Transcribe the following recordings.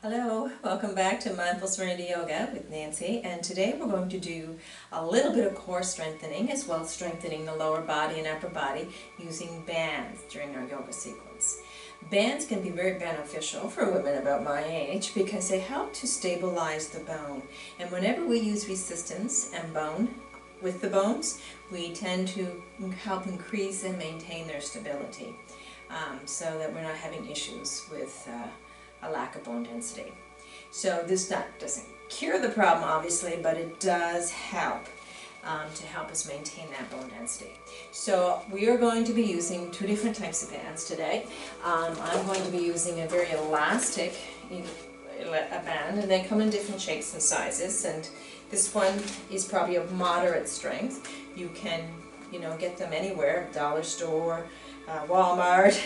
Hello, welcome back to Mindful Serenity Yoga with Nancy, and today we're going to do a little bit of core strengthening as well as strengthening the lower body and upper body using bands during our yoga sequence. Bands can be very beneficial for women about my age because they help to stabilize the bone, and whenever we use resistance and bone with the bones, we tend to help increase and maintain their stability so that we're not having issues with a lack of bone density. So this doesn't cure the problem, obviously, but it does help to help us maintain that bone density. So we are going to be using two different types of bands today. I'm going to be using a very elastic band, and they come in different shapes and sizes, and this one is probably of moderate strength. You can, get them anywhere, dollar store, Walmart,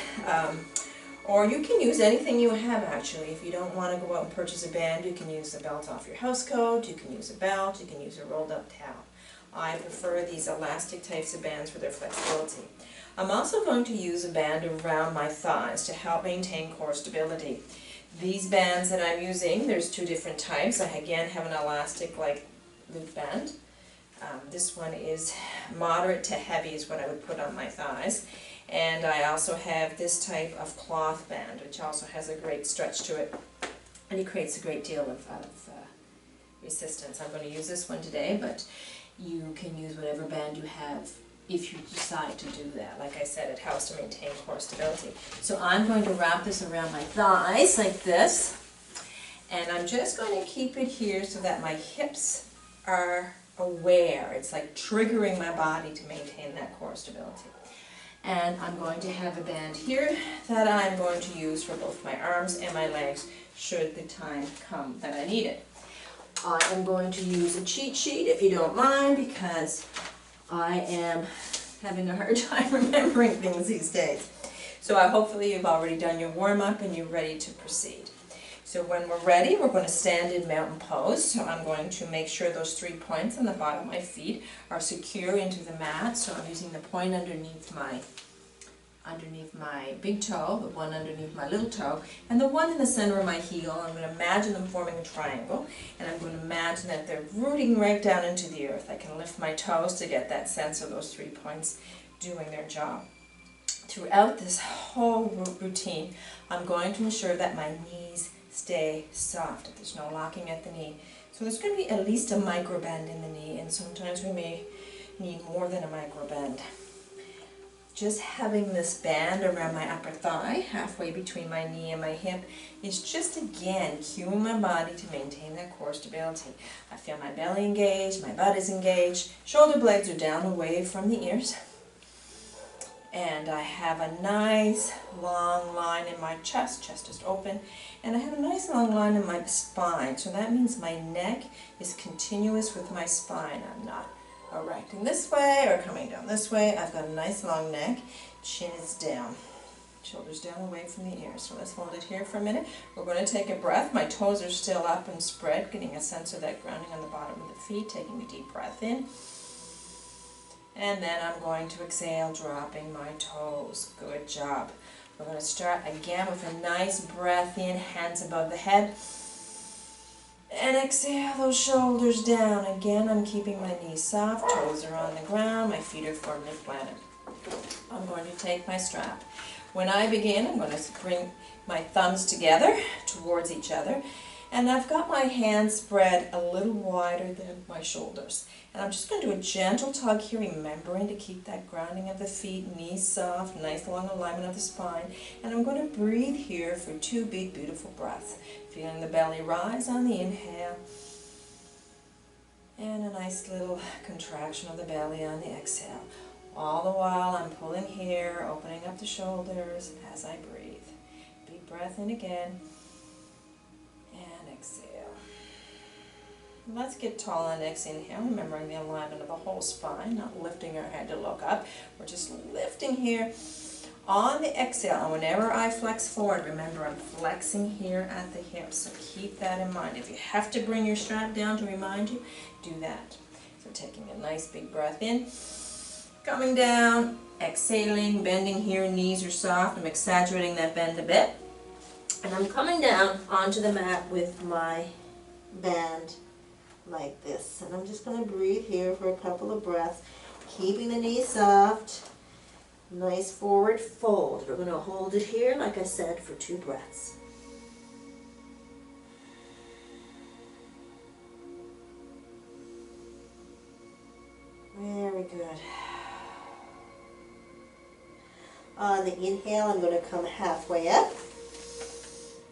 or you can use anything you have actually. If you don't want to go out and purchase a band, you can use the belt off your house coat, you can use a belt, you can use a rolled up towel. I prefer these elastic types of bands for their flexibility. I'm also going to use a band around my thighs to help maintain core stability. These bands that I'm using, there's two different types. I again have an elastic like loop band. This one is moderate to heavy is what I would put on my thighs. And I also have this type of cloth band, which also has a great stretch to it, and it creates a great deal of resistance. I'm going to use this one today, but you can use whatever band you have if you decide to do that. Like I said, it helps to maintain core stability. So I'm going to wrap this around my thighs like this, and I'm just going to keep it here so that my hips are aware. It's like triggering my body to maintain that core stability. And I'm going to have a band here that I'm going to use for both my arms and my legs should the time come that I need it. I am going to use a cheat sheet if you don't mind, because I am having a hard time remembering things these days. So hopefully you've already done your warm-up and you're ready to proceed. So when we're ready, we're going to stand in mountain pose. So I'm going to make sure those 3 points on the bottom of my feet are secure into the mat. So I'm using the point underneath my big toe, the one underneath my little toe, and the one in the center of my heel. I'm going to imagine them forming a triangle, and I'm going to imagine that they're rooting right down into the earth. I can lift my toes to get that sense of those 3 points doing their job. Throughout this whole routine, I'm going to ensure that my knees stay soft, that there's no locking at the knee. So there's going to be at least a micro bend in the knee, and sometimes we may need more than a micro bend. Just having this band around my upper thigh, halfway between my knee and my hip, is just again cueing my body to maintain that core stability. I feel my belly engaged, my butt is engaged, shoulder blades are down away from the ears. And I have a nice long line in my chest is open, and I have a nice long line in my spine. So that means my neck is continuous with my spine. I'm not erecting this way or coming down this way. I've got a nice long neck, chin is down, shoulders down away from the ears. So let's hold it here for a minute. We're going to take a breath. My toes are still up and spread, getting a sense of that grounding on the bottom of the feet, taking a deep breath in. And then I'm going to exhale, dropping my toes. Good job. We're going to start again with a nice breath in, hands above the head. And exhale those shoulders down. Again, I'm keeping my knees soft, toes are on the ground, my feet are firmly planted. I'm going to take my strap. When I begin, I'm going to bring my thumbs together towards each other. And I've got my hands spread a little wider than my shoulders. And I'm just going to do a gentle tug here, remembering to keep that grounding of the feet, knees soft, nice long alignment of the spine. And I'm going to breathe here for 2 big, beautiful breaths. Feeling the belly rise on the inhale. And a nice little contraction of the belly on the exhale. All the while I'm pulling here, opening up the shoulders as I breathe. Big breath in again. Exhale. Let's get tall on next inhale, remembering the alignment of the whole spine, not lifting our head to look up. We're just lifting here on the exhale. And whenever I flex forward, remember I'm flexing here at the hips. So keep that in mind. If you have to bring your strap down to remind you, do that. So taking a nice big breath in, coming down, exhaling, bending here, knees are soft. I'm exaggerating that bend a bit. And I'm coming down onto the mat with my band like this. And I'm just going to breathe here for a couple of breaths, keeping the knees soft. Nice forward fold. We're going to hold it here, like I said, for 2 breaths. Very good. On the inhale, I'm going to come halfway up.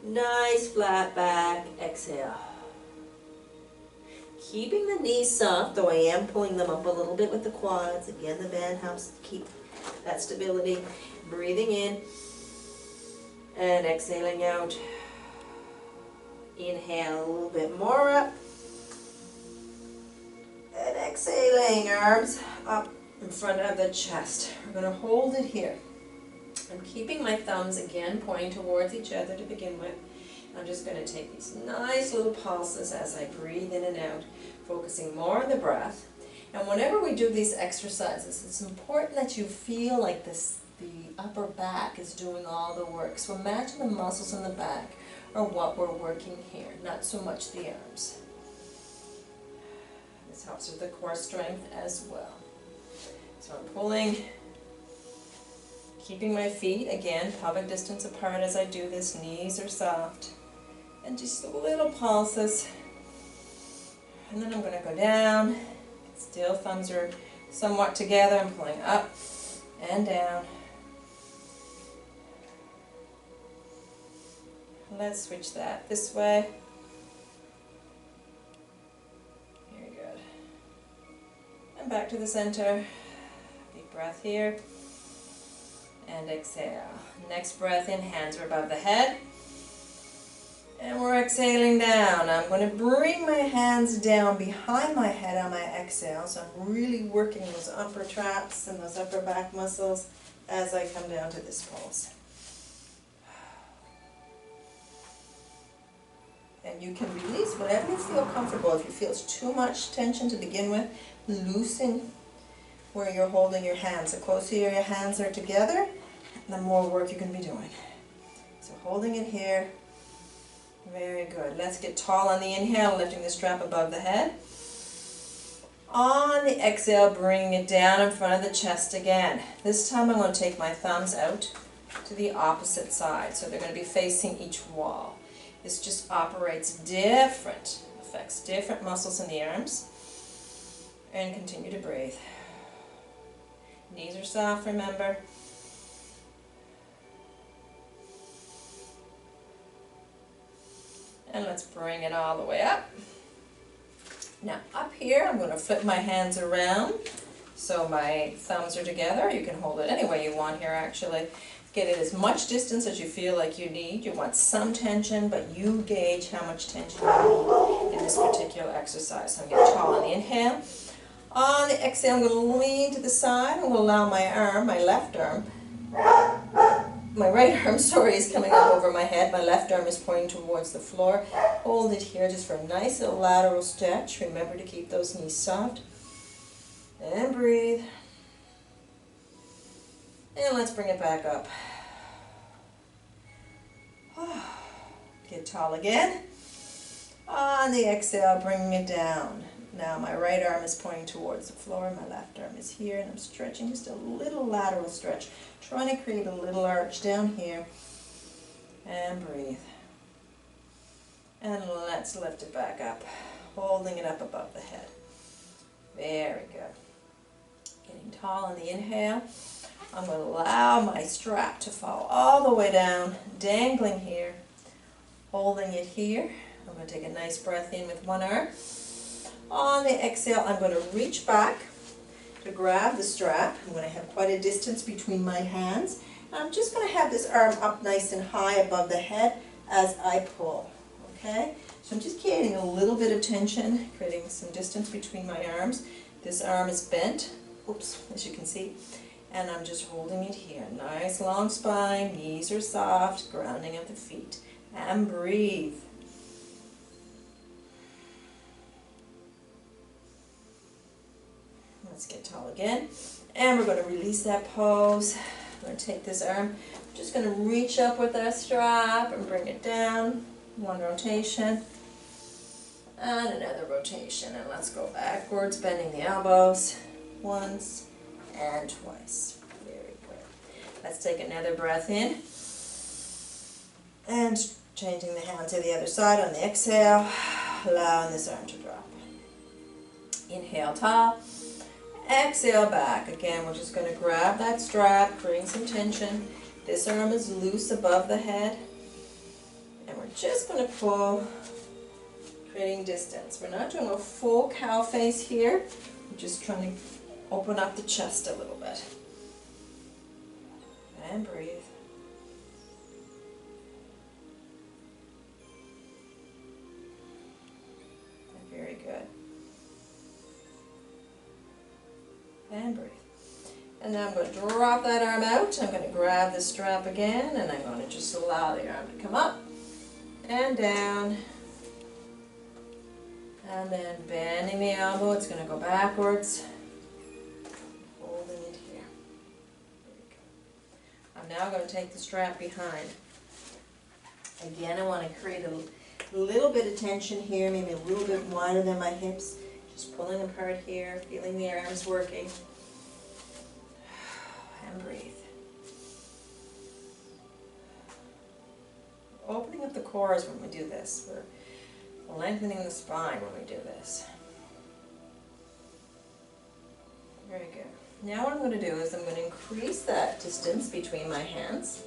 Nice flat back. Exhale. Keeping the knees soft, though I am pulling them up a little bit with the quads. Again, the band helps keep that stability. Breathing in and exhaling out. Inhale a little bit more up. And exhaling, arms up in front of the chest. We're going to hold it here. I'm keeping my thumbs again pointing towards each other to begin with. I'm just going to take these nice little pulses as I breathe in and out, focusing more on the breath. And whenever we do these exercises, it's important that you feel like the upper back is doing all the work. So imagine the muscles in the back are what we're working here, not so much the arms. This helps with the core strength as well. So I'm pulling, keeping my feet, again, pelvic distance apart as I do this. Knees are soft. And just little pulses. And then I'm going to go down. Still, thumbs are somewhat together. I'm pulling up and down. Let's switch that this way. Very good. And back to the center. Deep breath here. And exhale. Next breath in, hands are above the head. And we're exhaling down. I'm going to bring my hands down behind my head on my exhale. So I'm really working those upper traps and those upper back muscles as I come down to this pose. And you can release whatever you feel comfortable. If you feel too much tension to begin with, loosen where you're holding your hands. The closer your hands are together, the more work you can be doing. So holding it here. Very good. Let's get tall on the inhale, lifting the strap above the head. On the exhale, bringing it down in front of the chest again. This time I'm going to take my thumbs out to the opposite side. So they're going to be facing each wall. This just operates different, affects different muscles in the arms. And continue to breathe. Knees are soft, remember. And let's bring it all the way up. Now up here, I'm going to flip my hands around so my thumbs are together. You can hold it any way you want here actually. Get it as much distance as you feel like you need. You want some tension, but you gauge how much tension you need in this particular exercise. So I'm going to get tall on the inhale. On the exhale, I'm going to lean to the side and we'll allow my arm, my left arm, my right arm, is coming up over my head. My left arm is pointing towards the floor. Hold it here just for a nice little lateral stretch. Remember to keep those knees soft. And breathe. And let's bring it back up. Get tall again. On the exhale, bringing it down. Now my right arm is pointing towards the floor, my left arm is here, and I'm stretching just a little lateral stretch, trying to create a little arch down here. And breathe. And let's lift it back up, holding it up above the head. Very good. Getting tall on the inhale. I'm going to allow my strap to fall all the way down, dangling here, holding it here. I'm going to take a nice breath in with one arm. On the exhale, I'm going to reach back to grab the strap. I'm going to have quite a distance between my hands. I'm just going to have this arm up nice and high above the head as I pull. Okay? So I'm just creating a little bit of tension, creating some distance between my arms. This arm is bent, oops, as you can see, and I'm just holding it here. Nice long spine, knees are soft, grounding of the feet. And breathe. Let's get tall again. And we're going to release that pose. I'm going to take this arm, I'm just going to reach up with our strap and bring it down. One rotation and another rotation, and let's go backwards, bending the elbows once and twice. Very good. Let's take another breath in and changing the hand to the other side on the exhale, allowing this arm to drop. Inhale, tall. Exhale, back. Again, we're just going to grab that strap, creating some tension. This arm is loose above the head. And we're just going to pull, creating distance. We're not doing a full cow face here. We're just trying to open up the chest a little bit. And breathe. Very good. And breathe. And now I'm going to drop that arm out. I'm going to grab the strap again, and I'm going to just allow the arm to come up and down. And then bending the elbow, it's going to go backwards. Holding it here. There we go. I'm now going to take the strap behind. Again, I want to create a little bit of tension here, maybe a little bit wider than my hips. Just pulling apart here, feeling the arms working. And breathe. Opening up the cores when we do this. We're lengthening the spine when we do this. Very good. Now what I'm going to do is I'm going to increase that distance between my hands.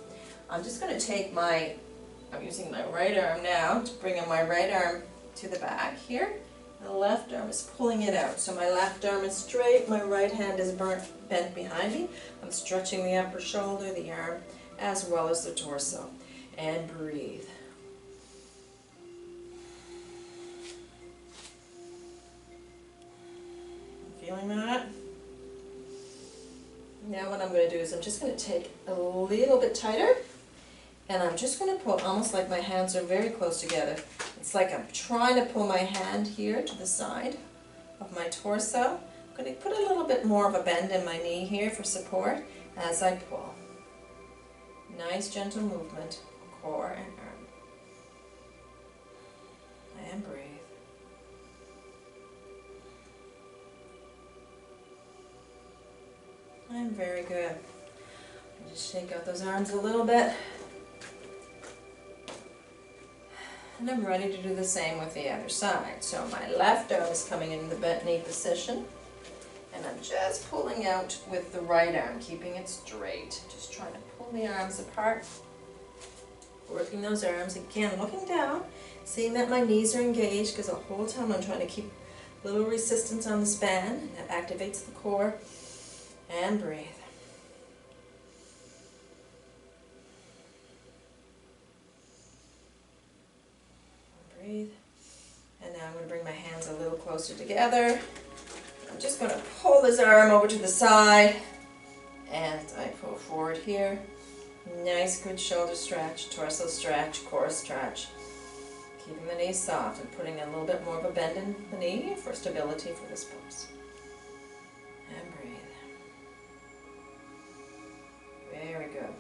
I'm just going to take I'm using my right arm now to bring in my right arm to the back here. The left arm is pulling it out. So my left arm is straight, my right hand is bent behind me. I'm stretching the upper shoulder, the arm, as well as the torso. And breathe. Feeling that? Now what I'm going to do is I'm just going to take a little bit tighter, and I'm just going to pull almost like my hands are very close together. It's like I'm trying to pull my hand here to the side of my torso. I'm going to put a little bit more of a bend in my knee here for support as I pull. Nice gentle movement, core and arm. And breathe. And very good. Just shake out those arms a little bit. And I'm ready to do the same with the other side. So my left arm is coming in the bent knee position. And I'm just pulling out with the right arm, keeping it straight. Just trying to pull the arms apart. Working those arms. Again, looking down, seeing that my knees are engaged, because the whole time I'm trying to keep a little resistance on the span. That activates the core. And breathe. Breathe. And now I'm going to bring my hands a little closer together. I'm just going to pull this arm over to the side, and I pull forward here. Nice good shoulder stretch, torso stretch, core stretch. Keeping the knees soft and putting a little bit more of a bend in the knee for stability for this pose. And breathe. Very good.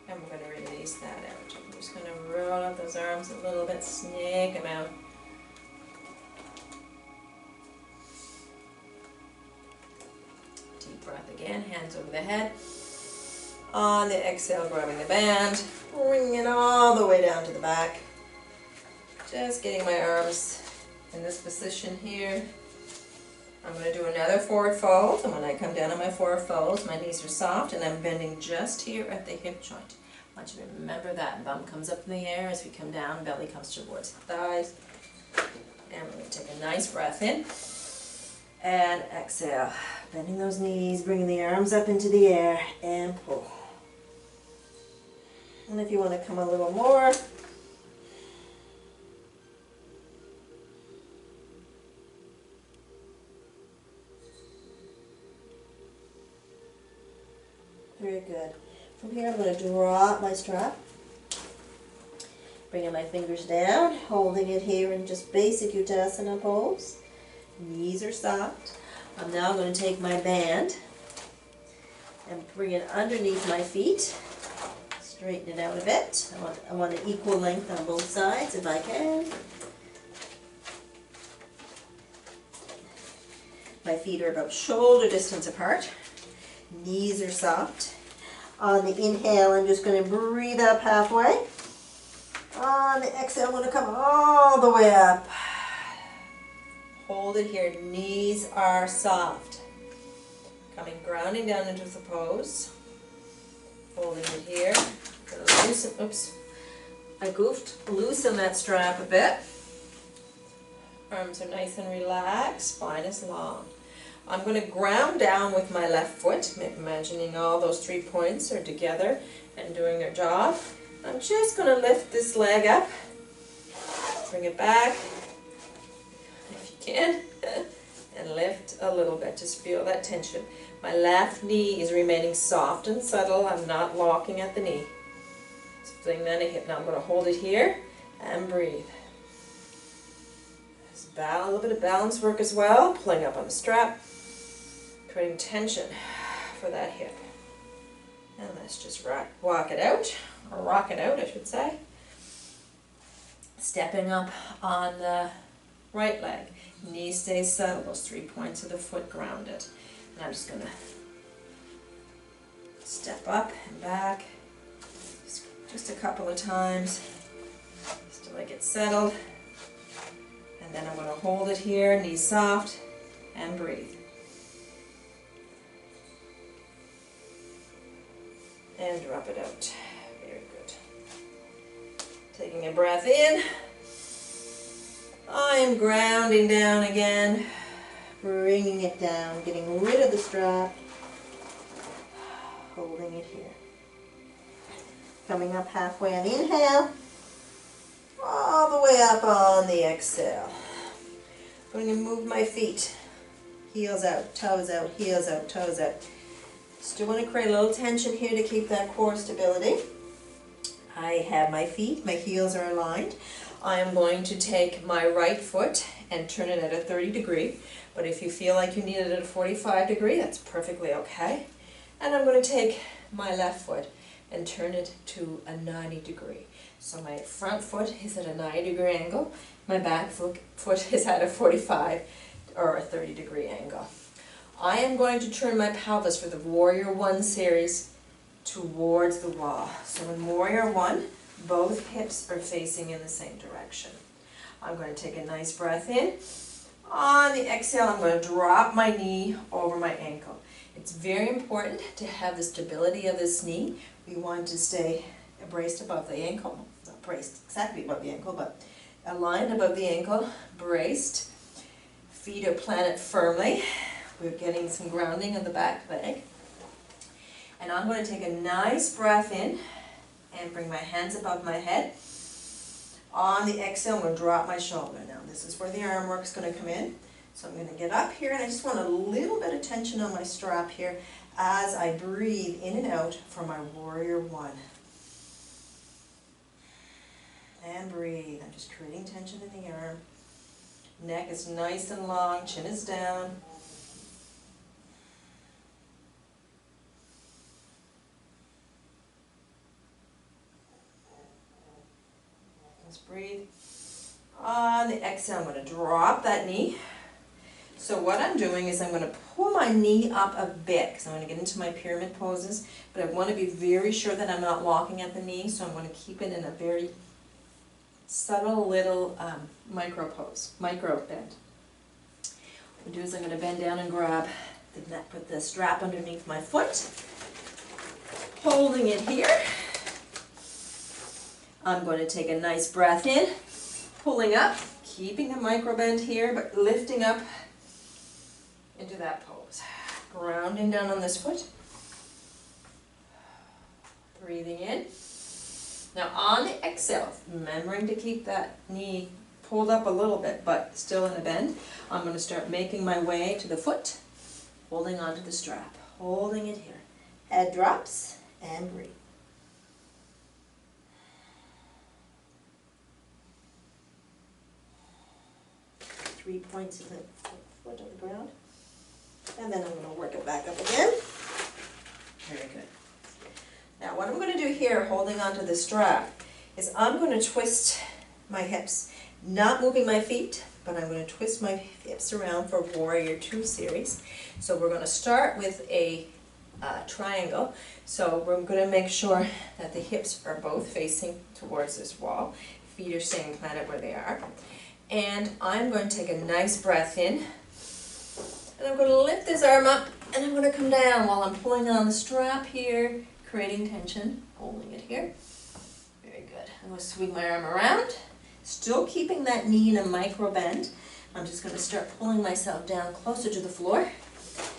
And we're going to release that out. I'm just going to roll out those arms a little bit, snake them out. Deep breath again, hands over the head. On the exhale, grabbing the band, bringing it all the way down to the back. Just getting my arms in this position here. I'm going to do another forward fold, and when I come down on my forward folds, my knees are soft, and I'm bending just here at the hip joint. I want you to remember that. Bum comes up in the air as we come down, belly comes towards the thighs. And we're going to take a nice breath in. And exhale. Bending those knees, bringing the arms up into the air, and pull. And if you want to come a little more, very good. From here I'm going to drop my strap, bringing my fingers down, holding it here in just basic Uttasana pose. Knees are soft. I'm now going to take my band and bring it underneath my feet. Straighten it out a bit. I want an equal length on both sides if I can. My feet are about shoulder distance apart. Knees are soft. On the inhale, I'm just going to breathe up halfway. On the exhale, I'm going to come all the way up. Hold it here. Knees are soft. Grounding down into the pose. Holding it here. Gonna loosen, oops, I goofed. Loosen that strap a bit. Arms are nice and relaxed. Spine is long. I'm going to ground down with my left foot, imagining all those 3 points are together and doing their job. I'm just going to lift this leg up, bring it back, if you can, and lift a little bit. Just feel that tension. My left knee is remaining soft and subtle. I'm not locking at the knee. Fling that a hip. Now I'm going to hold it here and breathe. A little bit of balance work as well, pulling up on the strap, creating tension for that hip. And let's just walk it out, or rock it out I should say. Stepping up on the right leg. Knee stays settled, those 3 points of the foot grounded. And I'm just going to step up and back just a couple of times, just till I get settled. And then I'm going to hold it here, knees soft, and breathe. And drop it out. Very good. Taking a breath in. I am grounding down again, bringing it down, getting rid of the strap, holding it here. Coming up halfway on the inhale, all the way up on the exhale. I'm going to move my feet, heels out, toes out, heels out, toes out. Still want to create a little tension here to keep that core stability. I have my feet, my heels are aligned. I am going to take my right foot and turn it at a 30 degree, but if you feel like you need it at a 45 degree, that's perfectly okay. And I'm going to take my left foot and turn it to a 90 degree. So my front foot is at a 90 degree angle, my back foot is at a 45 or a 30 degree angle. I am going to turn my pelvis for the Warrior 1 series towards the wall. So in Warrior 1, both hips are facing in the same direction. I'm going to take a nice breath in. On the exhale, I'm going to drop my knee over my ankle. It's very important to have the stability of this knee. We want to stay braced above the ankle, not braced exactly above the ankle, but aligned above the ankle, braced. Feet are planted firmly. We're getting some grounding of the back leg. And I'm going to take a nice breath in and bring my hands above my head. On the exhale, I'm going to drop my shoulder. Now this is where the arm work is going to come in. So I'm going to get up here, and I just want a little bit of tension on my strap here as I breathe in and out for my Warrior 1. And breathe. I'm just creating tension in the arm. Neck is nice and long, chin is down. Just breathe. On the exhale, I'm going to drop that knee. So what I'm doing is I'm going to pull my knee up a bit, because I'm going to get into my pyramid poses, but I want to be very sure that I'm not locking at the knee, so I'm going to keep it in a very subtle little micro pose, micro bend. What I do is I'm going to bend down and grab the neck, put the strap underneath my foot, holding it here. I'm going to take a nice breath in, pulling up, keeping the micro bend here, but lifting up into that pose. Grounding down on this foot. Breathing in. Now on the exhale, remembering to keep that knee pulled up a little bit, but still in a bend, I'm going to start making my way to the foot, holding onto the strap, holding it here. Head drops and breathe. Three points of the foot on the ground. And then I'm going to work it back up again. Very good. Now what I'm going to do here, holding onto the strap, is I'm going to twist my hips. Not moving my feet, but I'm going to twist my hips around for Warrior 2 series. So we're going to start with a triangle. So we're going to make sure that the hips are both facing towards this wall. Feet are staying planted where they are. And I'm going to take a nice breath in. And I'm going to lift this arm up and I'm going to come down while I'm pulling on the strap here, creating tension, holding it here. Very good. I'm going to swing my arm around, still keeping that knee in a micro bend. I'm just going to start pulling myself down closer to the floor.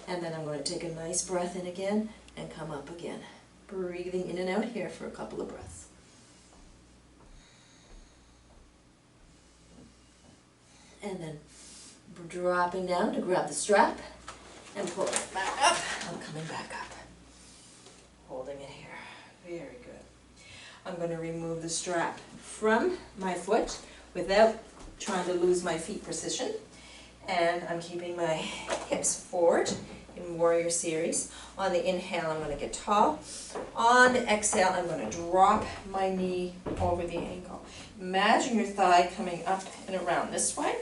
And then I'm going to take a nice breath in again and come up again. Breathing in and out here for a couple of breaths. And then dropping down to grab the strap and pulling it back up. I'm coming back up. Holding it here. Very good. I'm going to remove the strap from my foot without trying to lose my feet position. And I'm keeping my hips forward in Warrior series. On the inhale, I'm going to get tall. On the exhale, I'm going to drop my knee over the ankle. Imagine your thigh coming up and around this way.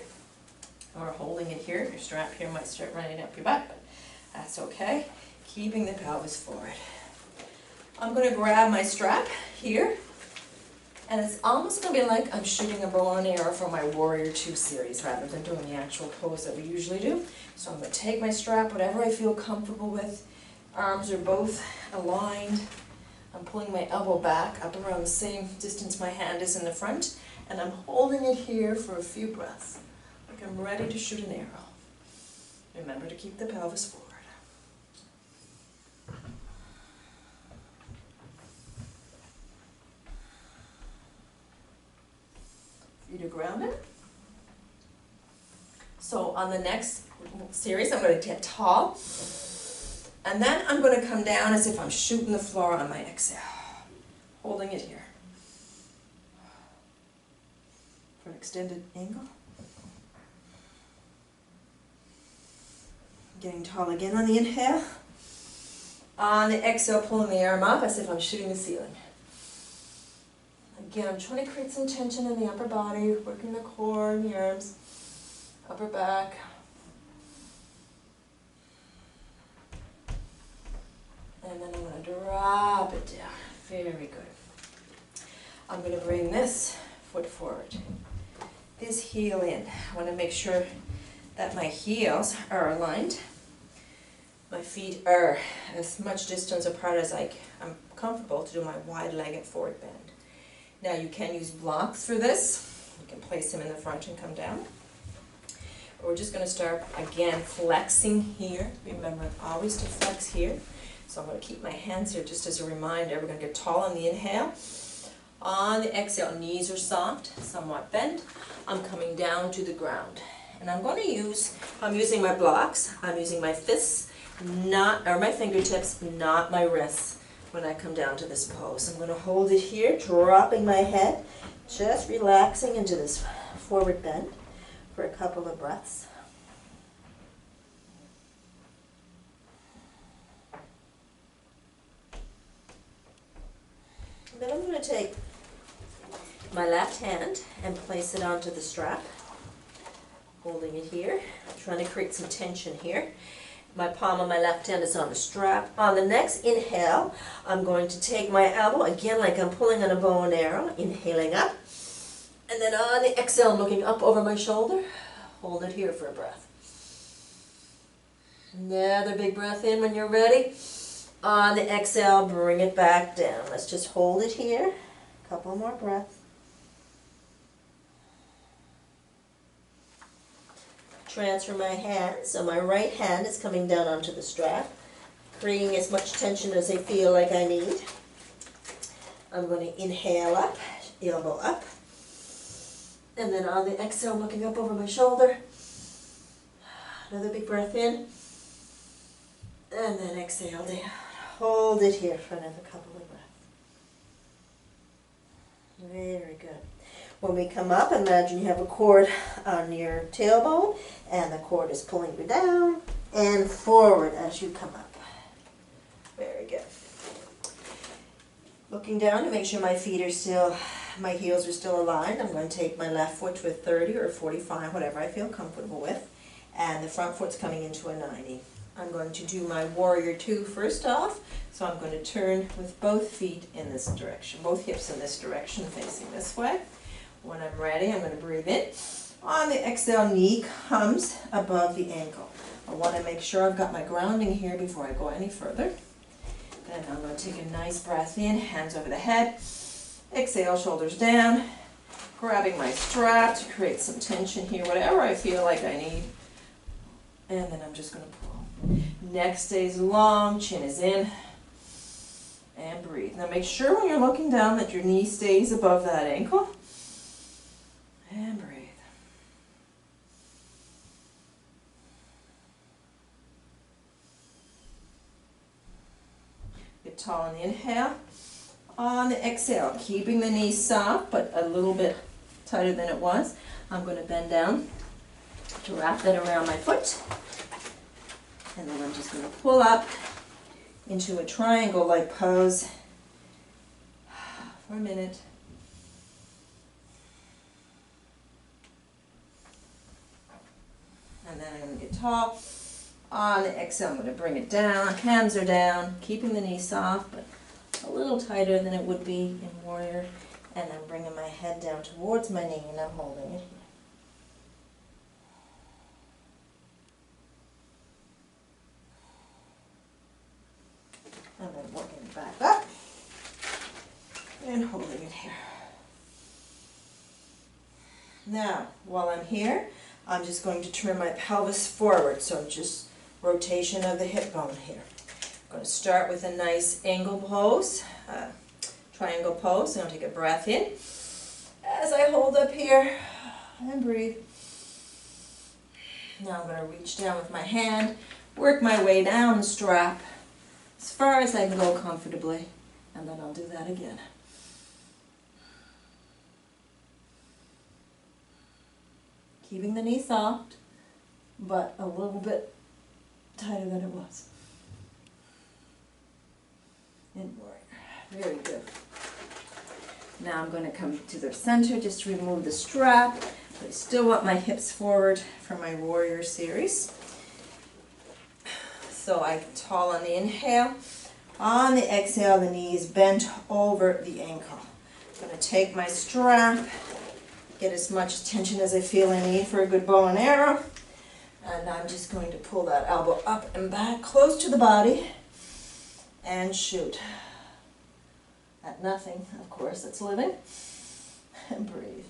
Or holding it here. Your strap here might start running up your butt, but that's okay. Keeping the pelvis forward. I'm going to grab my strap here, and it's almost going to be like I'm shooting a bow and arrow for my Warrior 2 series rather than doing the actual pose that we usually do. So I'm going to take my strap, whatever I feel comfortable with. Arms are both aligned. I'm pulling my elbow back up around the same distance my hand is in the front, and I'm holding it here for a few breaths. Like I'm ready to shoot an arrow. Remember to keep the pelvis forward. Feet are grounded. So on the next series, I'm going to get tall. And then I'm going to come down as if I'm shooting the floor on my exhale. Holding it here. For an extended angle. Getting tall again on the inhale. On the exhale, pulling the arm up as if I'm shooting the ceiling. Again, I'm trying to create some tension in the upper body, working the core and the arms, upper back. And then I'm going to drop it down. Very good. I'm going to bring this foot forward, this heel in. I want to make sure that my heels are aligned. My feet are as much distance apart as I'm comfortable to do my wide-legged forward bend. Now you can use blocks for this. You can place them in the front and come down. But we're just going to start again flexing here. Remember always to flex here. So I'm going to keep my hands here just as a reminder. We're going to get tall on the inhale. On the exhale, knees are soft, somewhat bent. I'm coming down to the ground. And I'm going to use, I'm using my blocks, I'm using my fists, or my fingertips, not my wrists when I come down to this pose. I'm going to hold it here, dropping my head, just relaxing into this forward bend for a couple of breaths. And then I'm going to take my left hand and place it onto the strap. Holding it here, trying to create some tension here. My palm of my left hand is on the strap. On the next inhale, I'm going to take my elbow, again like I'm pulling on a bow and arrow, inhaling up. And then on the exhale, I'm looking up over my shoulder. Hold it here for a breath. Another big breath in when you're ready. On the exhale, bring it back down. Let's just hold it here. A couple more breaths. Transfer my hand, so my right hand is coming down onto the strap, creating as much tension as I feel like I need. I'm going to inhale up, elbow up, and then on the exhale, I'm looking up over my shoulder. Another big breath in, and then exhale down. Hold it here for another couple of breaths. Very good. When we come up, imagine you have a cord on your tailbone and the cord is pulling you down, and forward as you come up. Very good. Looking down to make sure my feet are still, my heels are still aligned. I'm going to take my left foot to a 30 or 45, whatever I feel comfortable with. And the front foot's coming into a 90. I'm going to do my warrior two first off. So I'm going to turn with both feet in this direction, both hips in this direction, facing this way. When I'm ready, I'm going to breathe in. On the exhale, knee comes above the ankle. I want to make sure I've got my grounding here before I go any further. Then I'm going to take a nice breath in, hands over the head. Exhale, shoulders down. Grabbing my strap to create some tension here, whatever I feel like I need. And then I'm just going to pull. Neck stays long, chin is in. And breathe. Now make sure when you're looking down that your knee stays above that ankle. And breathe. Get tall on the inhale. On the exhale, keeping the knees soft but a little bit tighter than it was. I'm going to bend down to wrap that around my foot. And then I'm just going to pull up into a triangle-like pose for a minute. And then I'm going to get tall. On the exhale, I'm going to bring it down. Hands are down, keeping the knee soft, but a little tighter than it would be in warrior. And I'm bringing my head down towards my knee, and I'm holding it here. And then working it back up and holding it here. Now, while I'm here, I'm just going to turn my pelvis forward, so just rotation of the hip bone here. I'm going to start with a nice angle pose, triangle pose, and I'll take a breath in as I hold up here and breathe. Now I'm going to reach down with my hand, work my way down the strap as far as I can go comfortably, and then I'll do that again. Keeping the knee soft, but a little bit tighter than it was. And warrior. Very good. Now I'm going to come to the center just to remove the strap. But I still want my hips forward for my warrior series. So I'm tall on the inhale. On the exhale, the knees bent over the ankle. I'm going to take my strap, get as much tension as I feel I need for a good bow and arrow. And I'm just going to pull that elbow up and back, close to the body, and shoot. At nothing, of course, that's living. And breathe.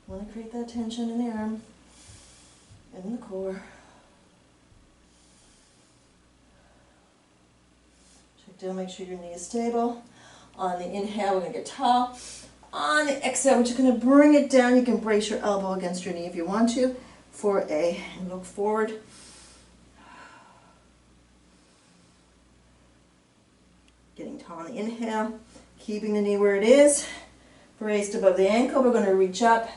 I want to create that tension in the arm, in the core. Check down, make sure your knee is stable. On the inhale, we're going to get tall. On the exhale, we're just going to bring it down. You can brace your elbow against your knee if you want to and look forward. Getting tall on the inhale, keeping the knee where it is, braced above the ankle. We're going to reach up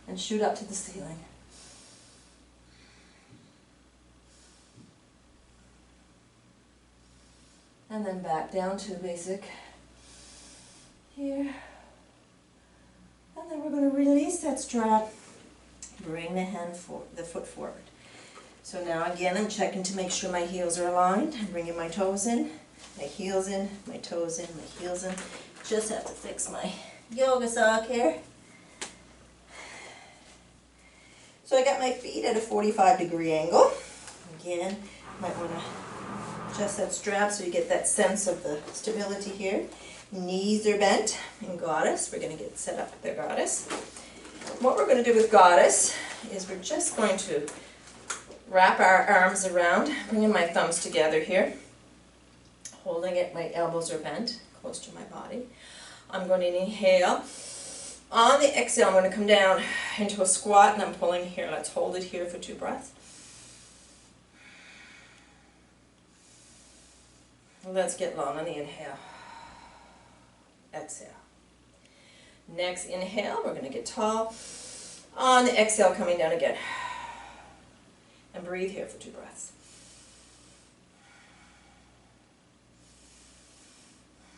and shoot up to the ceiling. And then back down to basic here. And then we're going to release that strap, bring the foot forward. So now again, I'm checking to make sure my heels are aligned. I'm bringing my toes in, my heels in, my toes in, my heels in. Just have to fix my yoga sock here. So I got my feet at a 45-degree angle. Again, might want to adjust that strap so you get that sense of the stability here. Knees are bent in goddess. We're going to get set up with the goddess. What we're going to do with goddess is we're just going to wrap our arms around, bringing my thumbs together here, holding it. My elbows are bent close to my body. I'm going to inhale. On the exhale, I'm going to come down into a squat, and I'm pulling here. Let's hold it here for 2 breaths. Let's get long on the inhale. Exhale. Next inhale, we're going to get tall. On the exhale, coming down again. And breathe here for 2 breaths.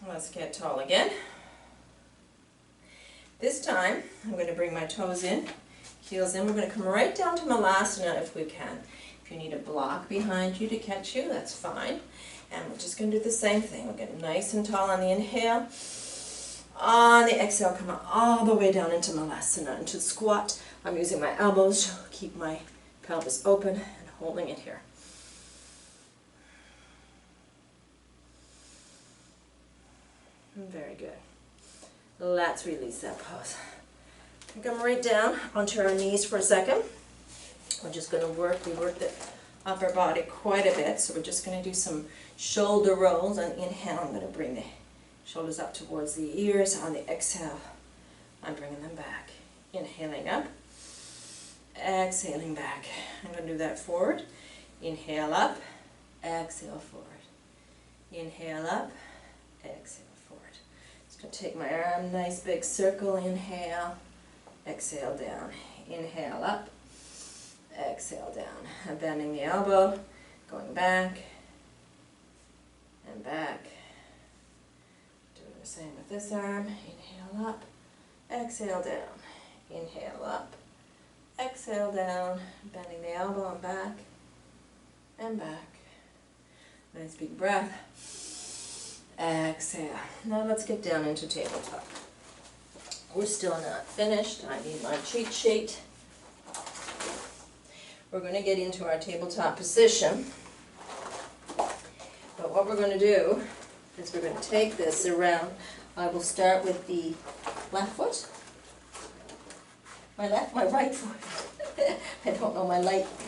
Let's get tall again. This time, I'm going to bring my toes in, heels in. We're going to come right down to Malasana if we can. If you need a block behind you to catch you, that's fine. And we're just going to do the same thing. We'll get nice and tall on the inhale. On the exhale, come all the way down into Malasana, into squat. I'm using my elbows to keep my pelvis open and holding it here. Very good. Let's release that pose. Come right down onto our knees for a second. We're just going to we worked the upper body quite a bit, so we're just going to do some shoulder rolls. On inhale, I'm going to bring the shoulders up towards the ears. On the exhale, I'm bringing them back. Inhaling up, exhaling back. I'm going to do that forward. Inhale up, exhale forward. Inhale up, exhale forward. Just going to take my arm, nice big circle. Inhale, exhale down. Inhale up, exhale down. I'm bending the elbow, going back and back. Doing the same with this arm. Inhale up, exhale down. Inhale up, exhale down. Bending the elbow and back and back. Nice big breath. Exhale. Now let's get down into tabletop. We're still not finished. I need my cheat sheet. We're going to get into our tabletop position. But what we're going to do is we're going to take this around. I will start with the left foot. My right foot. I don't know my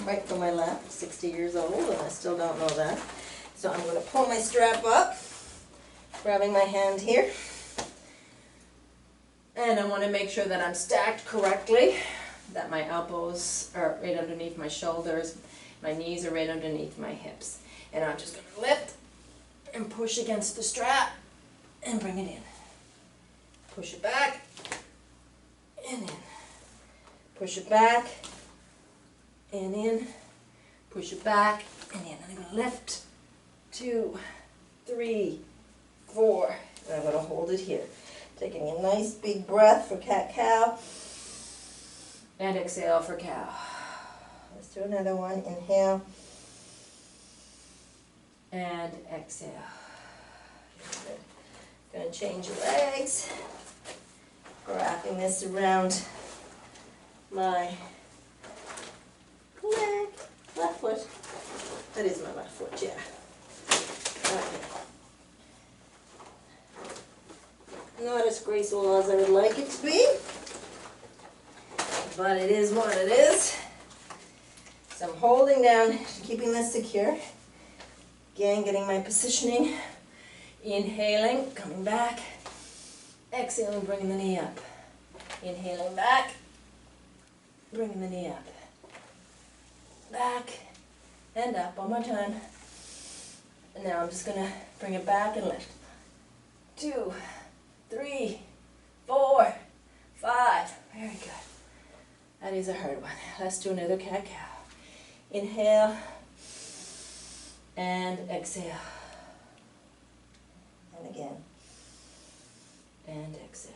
right from my left. 60 years old and I still don't know that. So I'm going to pull my strap up, grabbing my hand here. And I want to make sure that I'm stacked correctly, that my elbows are right underneath my shoulders, my knees are right underneath my hips. And I'm just going to lift and push against the strap and bring it in. Push it back and in. Push it back and in. Push it back and in. I'm going to lift. 2, 3, 4. And I'm going to hold it here. Taking a nice big breath for cat-cow. And exhale for cow. Let's do another one. Inhale. And exhale. Going to change your legs. Wrapping this around my leg. Left foot. That is my left foot, yeah. Okay. Not as graceful as I would like it to be, but it is what it is. So I'm holding down, keeping this secure. Again, getting my positioning. Inhaling, coming back. Exhaling, bringing the knee up. Inhaling back, bringing the knee up. Back and up, one more time. And now I'm just going to bring it back and lift. 2, 3, 4, 5. Very good. That is a hard one. Let's do another cat-cow. Inhale and exhale. And again. And exhale.